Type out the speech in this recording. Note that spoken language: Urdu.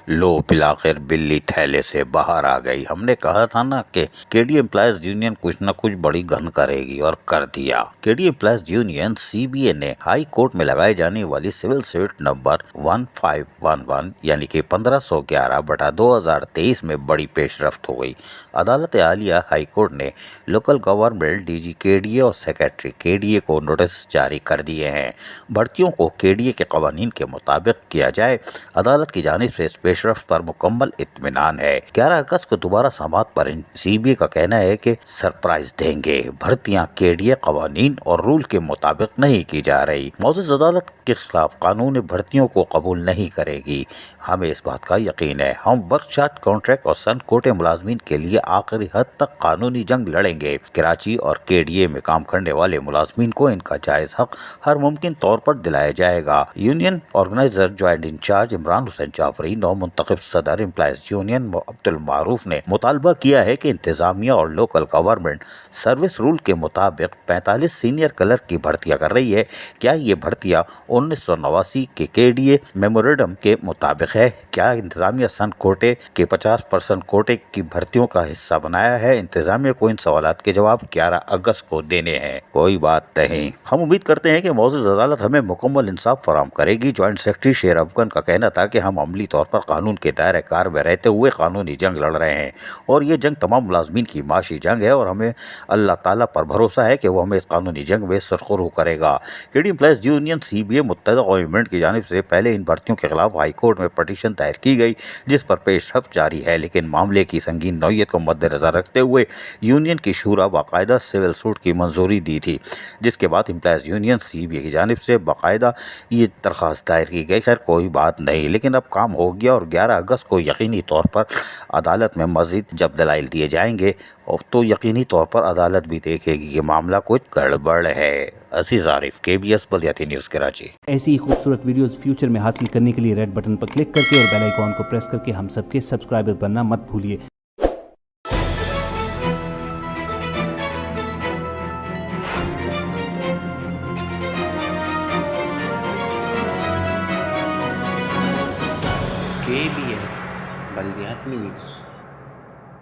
لو بالآخر بلی تھیلے سے باہر آ گئی۔ ہم نے کہا تھا نا کہ کے ڈی امپلائیز یونین کچھ نہ کچھ بڑی گند کرے گی، اور کر دیا۔ K D employees union C B A نے ہائی کورٹ میں لگائی جانے والی سول سوٹ نمبر 1511 یعنی کہ 1511/2023 میں بڑی پیش رفت ہو گئی۔ عدالت عالیہ ہائی کورٹ نے لوکل گورنمنٹ ڈی جی کے ڈی اے اور سیکریٹری کے ڈی اے کو نوٹس جاری کر دیے ہیں۔ بھرتیوں کو کے ڈی اے کے قوانین کے مطابق کیا جائے۔ عدالت کی جانب سے اس پیش رفت پر مکمل اطمینان ہے۔ 11 اگست کو دوبارہ سماعت پر سی بی اے کا کہنا ہے کہ سرپرائز دیں گے، بھرتیاں کے ڈی اے قوانین اور رول کے مطابق نہیں کی جا رہی۔ معزز عدالت کے خلاف قانون بھرتیوں کو قبول نہیں کرے گی۔ ہمیں اس بات کا یقین ہے، ہم ورک شاٹ کانٹریکٹ اور سن کوٹے ملازمین کے لیے آخری حد تک قانونی جنگ لڑیں گے۔ کراچی اور کے ڈی اے میں کام کرنے والے ملازمین کو ان کا جائز حق ہر ممکن طور پر دلایا جائے گا۔ Union organiser joint incharge Imran Hussain Jafri, نو منتخب صدر امپلائیز یونین عبد المعروف نے مطالبہ کیا ہے کہ انتظامیہ اور لوکل گورنمنٹ سروس رول کے مطابق 45 سینئر کلرک کی بھرتیاں کر رہی ہے۔ کیا یہ بھرتیاں 1989 کے ڈی اے میمورنڈم کے مطابق ہے؟ کیا انتظامیہ سن کوٹے کے 50% کوٹے کی بھرتیوں کا حصہ بنایا ہے؟ انتظامیہ کو ان سوالات کے جواب 11 اگست کو دینے ہیں۔ کوئی بات نہیں، ہم امید کرتے ہیں کہ معزز عدالت ہمیں مکمل انصاف فراہم کرے گی۔ جوائنٹ سیکرٹری شیر افغان کا کہنا تھا کہ ہم عملی طور پر قانون کے دائرہ کار میں رہتے ہوئے قانونی جنگ لڑ رہے ہیں، اور یہ جنگ تمام ملازمین کی معاشی جنگ ہے، اور ہمیں اللہ تعالیٰ پر بھروسہ ہے کہ وہ ہمیں اس قانونی جنگ میں سرخرو کرے گا۔ K D employees union C B A متحدہ قومی ایونٹ کی جانب سے پہلے ان بھرتیوں کے خلاف ہائی کورٹ میں پٹیشن دائر کی گئی، جس پر پیش رفت جاری ہے، لیکن معاملے کی سنگین نوعیت کو مد نظر رکھتے ہوئے یونین کی شورا باقاعدہ سول سوٹ کی منظوری دی تھی، جس کے بعد امپلائیز یونین سی بی اے کی جانب سے باقاعدہ یہ درخواست دائر کی گئی۔ خیر کوئی بات نہیں، لیکن اب کام ہو گیا، اور 11 اگست کو یقینی طور پر عدالت میں مزید جب دلائل دیے جائیں گے تو یقینی طور پر عدالت بھی دیکھے گی کہ معاملہ کچھ گڑبڑ ہے۔ عزیز عارف، کے بی ایس بلدیاتی نیوز کراچی۔ ایسی ہی خوبصورت ویڈیوز فیوچر میں حاصل کرنے کے لیے ریڈ بٹن پر کلک کر کے اور بیل آئیکن کو پریس کر کے ہم سب کے سبسکرائبر بننا مت بھولیے۔ کے بی ایس بلدیاتی نیوز۔